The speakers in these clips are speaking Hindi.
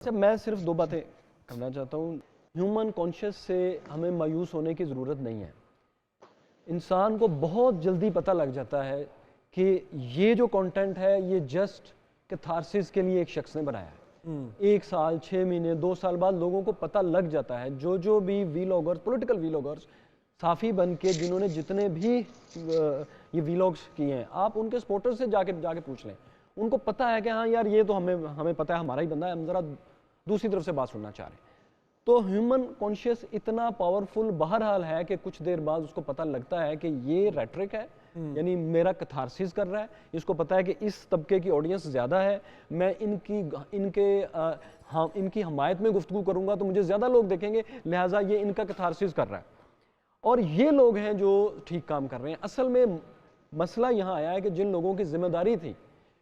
अच्छा, मैं सिर्फ दो बातें करना चाहता हूँ। ह्यूमन कॉन्शियस से हमें मायूस होने की ज़रूरत नहीं है। इंसान को बहुत जल्दी पता लग जाता है कि ये जो कंटेंट है ये जस्ट कैथारसिस के लिए एक शख्स ने बनाया है। 1 साल, 6 महीने, 2 साल बाद लोगों को पता लग जाता है। जो भी वीलॉगर्स, पॉलिटिकल वीलॉगर्स, साफ़ी बन के जिन्होंने जितने भी ये वीलॉग्स किए हैं, आप उनके सपोर्टर से जाके पूछ लें। उनको पता है कि हाँ यार, ये तो हमें पता है, हमारा ही बंदा है, हम ज़रा दूसरी तरफ से बात सुनना चाह रहे हैं। तो ह्यूमन कॉन्शियस इतना पावरफुल बहरहाल है कि कुछ देर बाद उसको पता लगता है कि ये रेटरिक है, यानी मेरा कैथारसिस कर रहा है। इसको पता है कि इस तबके की ऑडियंस ज़्यादा है, मैं इनकी हमायत में गुफ्तगू करूंगा तो मुझे ज़्यादा लोग देखेंगे, लिहाजा ये इनका कैथारसिस कर रहा है। और ये लोग हैं जो ठीक काम कर रहे हैं। असल में मसला यहाँ आया है कि जिन लोगों की जिम्मेदारी थी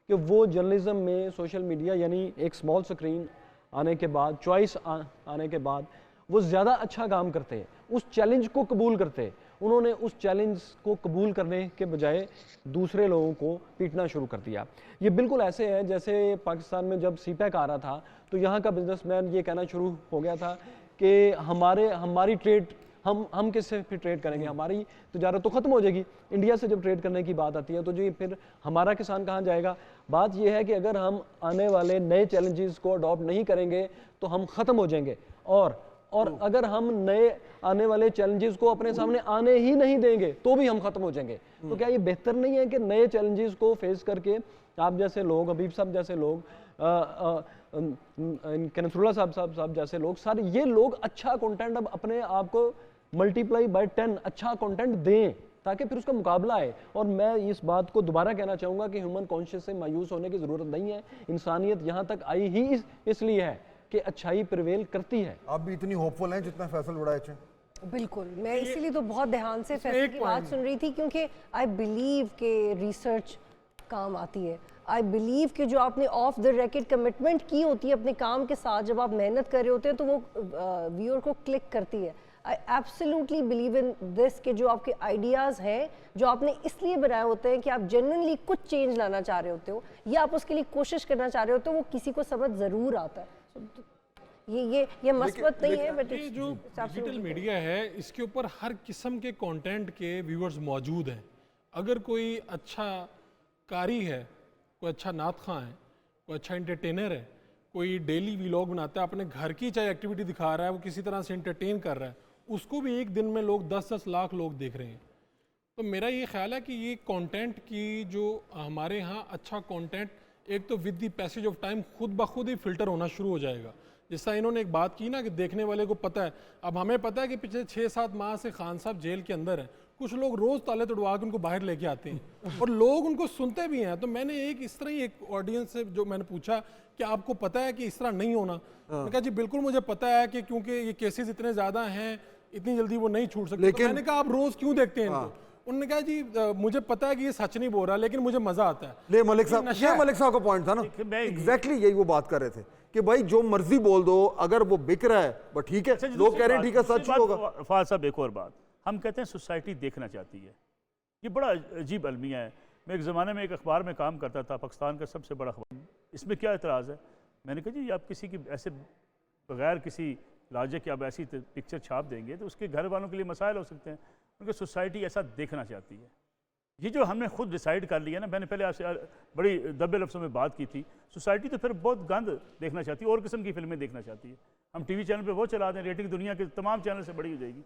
कि वो जर्नलिज्म में, सोशल मीडिया यानी एक स्मॉल स्क्रीन आने के बाद, चॉइस आने के बाद वो ज़्यादा अच्छा काम करते हैं, उस चैलेंज को कबूल करते हैं। उन्होंने उस चैलेंज को कबूल करने के बजाय दूसरे लोगों को पीटना शुरू कर दिया। ये बिल्कुल ऐसे है जैसे पाकिस्तान में जब सीपैक आ रहा था तो यहाँ का बिजनेसमैन ये कहना शुरू हो गया था कि हमारी ट्रेड, हम किससे फिर ट्रेड करेंगे, हमारी तजारत तो ख़त्म हो जाएगी। इंडिया से जब ट्रेड करने की बात आती है तो जी फिर हमारा किसान कहाँ जाएगा। बात यह है कि अगर हम आने वाले नए चैलेंजेस को अडॉप्ट नहीं करेंगे तो हम ख़त्म हो जाएंगे, और अगर हम नए आने वाले चैलेंजेस को अपने सामने आने ही नहीं देंगे तो भी हम ख़त्म हो जाएंगे। तो क्या ये बेहतर नहीं है कि नए चैलेंजेस को फेस करके आप जैसे लोग, हबीब साहब जैसे लोग, नसरुल्लाह साहब जैसे लोग, सारे ये लोग अच्छा कंटेंट अब अपने आप को मल्टीप्लाई बाय 10 अच्छा कंटेंट दें ताकि फिर उसका मुकाबला आए। और मैं इस बात को दोबारा कहना चाहूँगा कि ह्यूमन कॉन्शियस से मायूस होने की ज़रूरत नहीं है। इंसानियत यहाँ तक आई ही इसलिए है कि अच्छाई प्रिवेल करती है। आप भी इतनी होपफुल हैं जितना फैसल उड़ाए। बिल्कुल, मैं इसीलिए तो बहुत ध्यान से फैसल की बात सुन रही थी, क्योंकि आई बिलीव के रिसर्च काम आती है। आई बिलीव कि जो आपने ऑफ द रेकॉर्ड कमिटमेंट की होती है अपने काम के साथ, जब आप मेहनत कर रहे होते हैं तो वो व्यूअर को क्लिक करती है। I absolutely believe in this कि जो आपके आइडियाज़ हैं, जो आपने इसलिए बनाए होते हैं कि आप जेन्युइनली कुछ चेंज लाना चाह रहे होते हो या आप उसके लिए कोशिश करना चाह रहे होते हो, वो किसी को समझ ज़रूर आता है। ये मसबत नहीं है, बट ये जो डिजिटल मीडिया है इसके ऊपर हर किस्म के कंटेंट के व्यूअर्स मौजूद हैं। अगर कोई अच्छा कारी है, कोई अच्छा नात खां है, कोई अच्छा एंटरटेनर है, कोई डेली व्लॉग बनाता है, अपने घर की चाहे एक्टिविटी दिखा रहा है, वो किसी तरह से एंटरटेन कर रहा है, उसको भी एक दिन में लोग 10-10 लाख लोग देख रहे हैं। तो मेरा ये ख्याल है कि ये कंटेंट की जो हमारे यहाँ अच्छा कंटेंट, एक तो with the passage of time खुद ब खुद ही फिल्टर होना शुरू हो जाएगा। जिस तरह इन्होंने एक बात की ना कि देखने वाले को पता है, अब हमें पता है कि पिछले 6-7 माह से खान साहब जेल के अंदर हैं, कुछ लोग रोज़ ताले तोड़वा के उनको बाहर लेके आते हैं और लोग उनको सुनते भी हैं। तो मैंने एक इस तरह ही एक ऑडियंस से जो मैंने पूछा कि आपको पता है कि इस तरह नहीं होना, मैंने कहा जी बिल्कुल मुझे पता है कि क्योंकि ये केसेस इतने ज़्यादा हैं, इतनी जल्दी वो नहीं छूट सकते। तो मैंने कहा आप रोज़ क्यों देखते हैं इनको? उन्होंने कहा जी मुझे पता है कि ये सच नहीं बोल रहा, लेकिन मुझे मजा आता है। ले मलिक साहब, ये मलिक साहब का पॉइंट था ना, एग्जैक्टली यही वो बात कर रहे थे कि भाई जो मर्जी बोल दो, अगर वो बिक रहा है वो ठीक है, लोग कह रहे हैं ठीक है, सच होगा। फाल साहब एक और बात, हम कहते हैं सोसाइटी देखना चाहती है, ये बड़ा अजीब अलमिया है। मैं एक ज़माने में एक अखबार में काम करता था, पाकिस्तान का सबसे बड़ा अखबार, इसमें क्या एतराज़ है? मैंने कहा जी आप किसी की ऐसे बगैर किसी लाजे की आप ऐसी पिक्चर छाप देंगे तो उसके घर वालों के लिए मसाइल हो सकते हैं, क्योंकि सोसाइटी ऐसा देखना चाहती है। ये जो हमने खुद डिसाइड कर लिया ना, मैंने पहले आपसे बड़ी दबे लफ्ज़ों में बात की थी, सोसाइटी तो फिर बहुत गंद देखना चाहती है और किस्म की फिल्में देखना चाहती है। हम टीवी चैनल पे वो चला दें, रेटिंग दुनिया के तमाम चैनल से बड़ी हो जाएगी।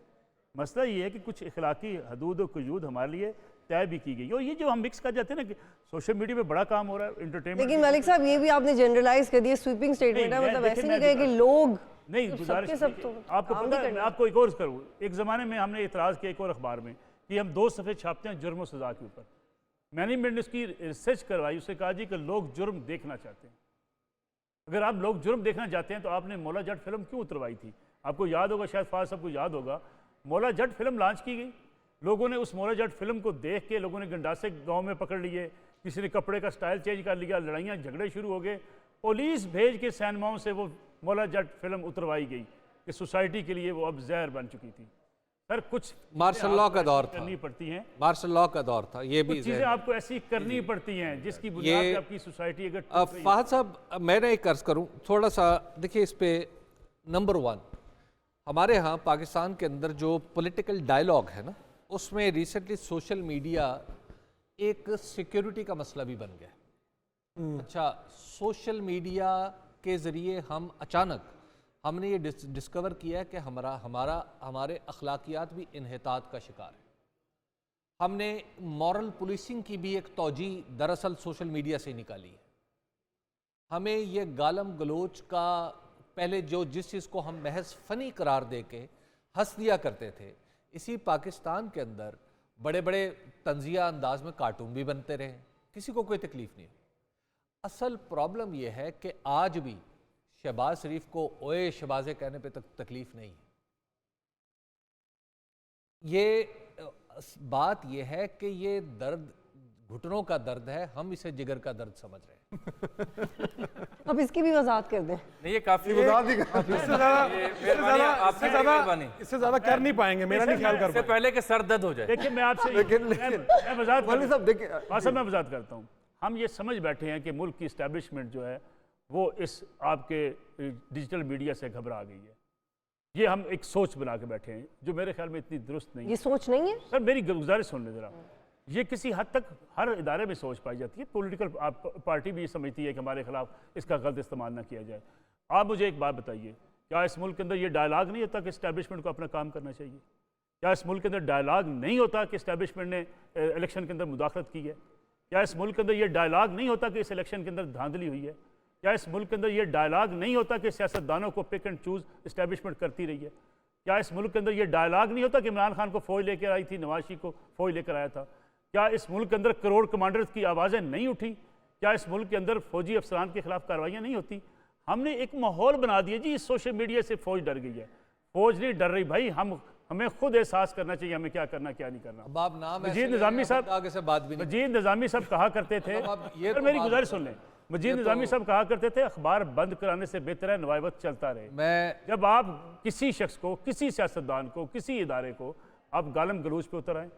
मसला ये है कि कुछ इखलाकी हदूद और कुजूद हमारे लिए तय भी की गई, और ये जो हम मिक्स कर जाते हैं ना कि सोशल मीडिया पे बड़ा काम हो रहा है, एंटरटेनमेंट। लेकिन मलिक साहब ये भी आपने जनरलाइज कर दिया, स्वीपिंग स्टेटमेंट है, मतलब ऐसे नहीं कहे कि लोग नहीं, गुजारिश आपको पता है, मैं आपको एक और करूँ, एक ज़माने में हमने इतराज़ किया एक और अखबार में कि हम 2 सफ़े छापते हैं जुर्म और सज़ा के ऊपर। मैनेजमेंट ने उसकी रिसर्च करवाई, उससे कहा जी कि लोग जुर्म देखना चाहते हैं। अगर आप लोग जुर्म देखना चाहते हैं तो आपने मौला जट फिल्म क्यों उतरवाई थी? आपको याद होगा, शायद फाज साहब को याद होगा, मौला जट फिल्म लॉन्च की गई, लोगों ने उस मौला जट फिल्म को देख के लोगों ने गंडासे गाँव में पकड़ लिए, किसी ने कपड़े का स्टाइल चेंज कर लिया, लड़ाइयाँ झगड़े शुरू हो गए, पुलिस भेज के सैनमाओं से वो मौला जट फिल्म उतरवाई गई कि सोसाइटी के लिए वो अब जहर बन चुकी थी। सर कुछ मार्शल लॉ का दौर था, करनी पड़ती हैं, मार्शल लॉ का दौर था, ये भी चीजें आपको ऐसी करनी पड़ती हैं जिसकी बुनियाद पे आपकी सोसाइटी अगर टूट रही है। फहद साहब मैंने एक अर्ज करूं थोड़ा सा, देखिए इस पे नंबर 1 हमारे यहाँ पाकिस्तान के अंदर जो पॉलिटिकल डायलॉग है ना, उसमें रिसेंटली सोशल मीडिया एक सिक्योरिटी का मसला भी बन गया। अच्छा, सोशल मीडिया के ज़रिए हम अचानक हमने ये डिस्कवर किया है कि हमारे अखलाकियात भी इन्हितात का शिकार है। हमने मॉरल पुलिसिंग की भी एक तौजी दरअसल सोशल मीडिया से निकाली है। हमें ये गालम गलोच का पहले जिस चीज़ को हम महज फ़नी करार दे के हंस दिया करते थे, इसी पाकिस्तान के अंदर बड़े बड़े तंजिया अंदाज में कार्टून भी बनते रहे, किसी को कोई तकलीफ़ नहीं। असल प्रॉब्लम यह है कि आज भी शहबाज शरीफ को ओए शहबाज़े कहने पे तक तकलीफ़ नहीं है। ये बात यह है कि ये दर्द घुटनों का दर्द है, हम इसे जिगर का दर्द समझ रहे हैं। अब इसकी भी वजाहत कर दें। नहीं, ये काफी इससे ज्यादा कर नहीं पाएंगे, मेरा नहीं ख्याल कर इससे पहले कि सर दर्द हो जाए। देखिए मैं आपसे मैं वजाहत मौलवी साहब देखिए, मैं वजाहत करता हूँ। हम ये समझ बैठे हैं कि मुल्क की इस्टेब्लिशमेंट जो है वो इस आपके डिजिटल मीडिया से घबरा गई है। ये हम एक सोच बना के बैठे हैं जो मेरे ख्याल में इतनी दुरुस्त नहीं है। ये सोच नहीं है सर, मेरी गुजारिश सुनने जरा। ये किसी हद तक हर इदारे में सोच पाई जाती है। पॉलिटिकल पार्टी भी ये समझती है कि हमारे खिलाफ इसका गलत इस्तेमाल ना किया जाए। आप मुझे एक बात बताइए, क्या इस मुल्क के अंदर ये डायलॉग नहीं होता कि इस्टेब्लिशमेंट को अपना काम करना चाहिए? क्या इस मुल्क के अंदर डायलॉग नहीं होता कि इस्टेब्लिशमेंट ने इलेक्शन के अंदर मुदाखलत की है? क्या इस मुल्क के अंदर ये डायलॉग नहीं होता कि इस इलेक्शन के अंदर धांधली हुई है? क्या इस मुल्क के अंदर ये डायलॉग नहीं होता कि सियासतदानों को पिक एंड चूज इस्टेब्लिशमेंट करती रही है? क्या इस मुल्क के अंदर ये डायलॉग नहीं होता कि इमरान खान को फौज लेकर आई थी, नवाज शरीफ को फौज लेकर आया था? क्या इस मुल्क के अंदर करोड़ कमांडर्स की आवाज़ें नहीं उठी? क्या इस मुल्क के अंदर फौजी अफसरान के खिलाफ कार्रवाइयाँ नहीं होती? हमने एक माहौल बना दिया जी, इस सोशल मीडिया से फौज डर गई है। फौज नहीं डर रही भाई, हमें खुद एहसास करना चाहिए हमें क्या करना क्या नहीं करना। अब आप नाम मजीद निज़ामी साहब आगे से बात भी नहीं। मजीद निज़ामी साहब कहा करते थे, ये तो मेरी बात गुजारिश सुन लें। मजीद निज़ामी साहब कहा करते थे अखबार बंद कराने से बेहतर है नवाबत चलता रहे। मैं जब आप किसी शख्स को, किसी सियासतदान को, किसी इदारे को आप गालम गलूच पे उतर आए,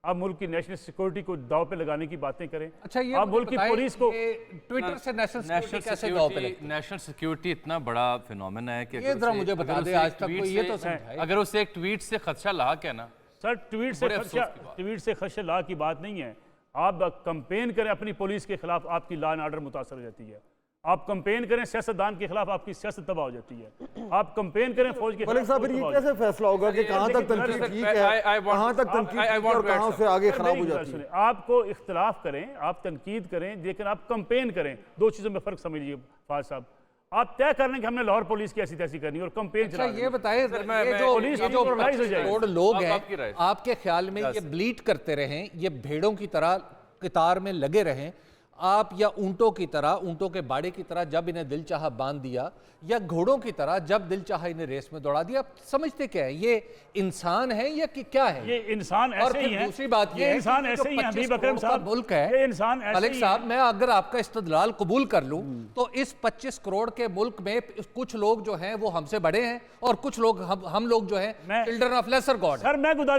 आप मुल्क की नेशनल सिक्योरिटी को दाव पे लगाने की बातें करें, अच्छा ये आप मुल्क की पुलिस को ट्विटर से नेशनल सिक्योरिटी कैसे दांव पे लगती है? नेशनल सिक्योरिटी इतना बड़ा फिनोमेना है कि ये जरा मुझे बता दे, आज तक कोई ये तो समझाए। अगर उसे एक ट्वीट से खदशा लाक है ना, सर, ट्वीट से खदशा ला की बात नहीं है। आप कंपेन करें अपनी पुलिस के खिलाफ, आपकी लॉ एंड ऑर्डर मुतासर हो जाती है। आप कंपेन करें सियासतदान के खिलाफ, आपकी सियासत तबाह हो जाती है। आप कंपेन करें फौज के मलिक साहब, फिर ये कैसे फैसला होगा कि कहाँ तक तनकीद ठीक है, कहाँ तक तनकीद ठीक है और कहाँ से आगे खराब हो जाती है? आपको इख्तलाफ करें, आप तनकीद करें, लेकिन आप कंपेन करें। दो चीज़ों में फ़र्क समझिए फाज साहब। आप तय कर लें कि हमने लाहौर पुलिस की ऐसी तैसी करनी और कंपेन अच्छा ये बताइए, ये जो 25 करोड़ लोग हैं, आपके ख्याल में ये ब्लीड करते रहें, ये भेड़ों की तरह कतार में लगे रहें आप, या ऊंटों की तरह, ऊंटों के बाड़े की तरह जब इन्हें दिल चाहा बांध दिया, या घोड़ों की तरह जब दिल चाहा इन्हें रेस में दौड़ा दिया? आप समझते क्या है, ये इंसान है या कि क्या है? ये इंसान और ऐसे ही है। दूसरी बात ये इंसान ऐसे ही है, हबीब अकरम साहब, मुल्क है, ये इंसान ऐसे मलिक ही साहब, है। मैं अगर आपका इस्तदलाल कबूल कर लूं तो इस 25 करोड़ के मुल्क में कुछ लोग जो हैं वो हमसे बड़े हैं और कुछ लोग हम लोग जो हैं children of lesser god. Sir मैं गुजारिश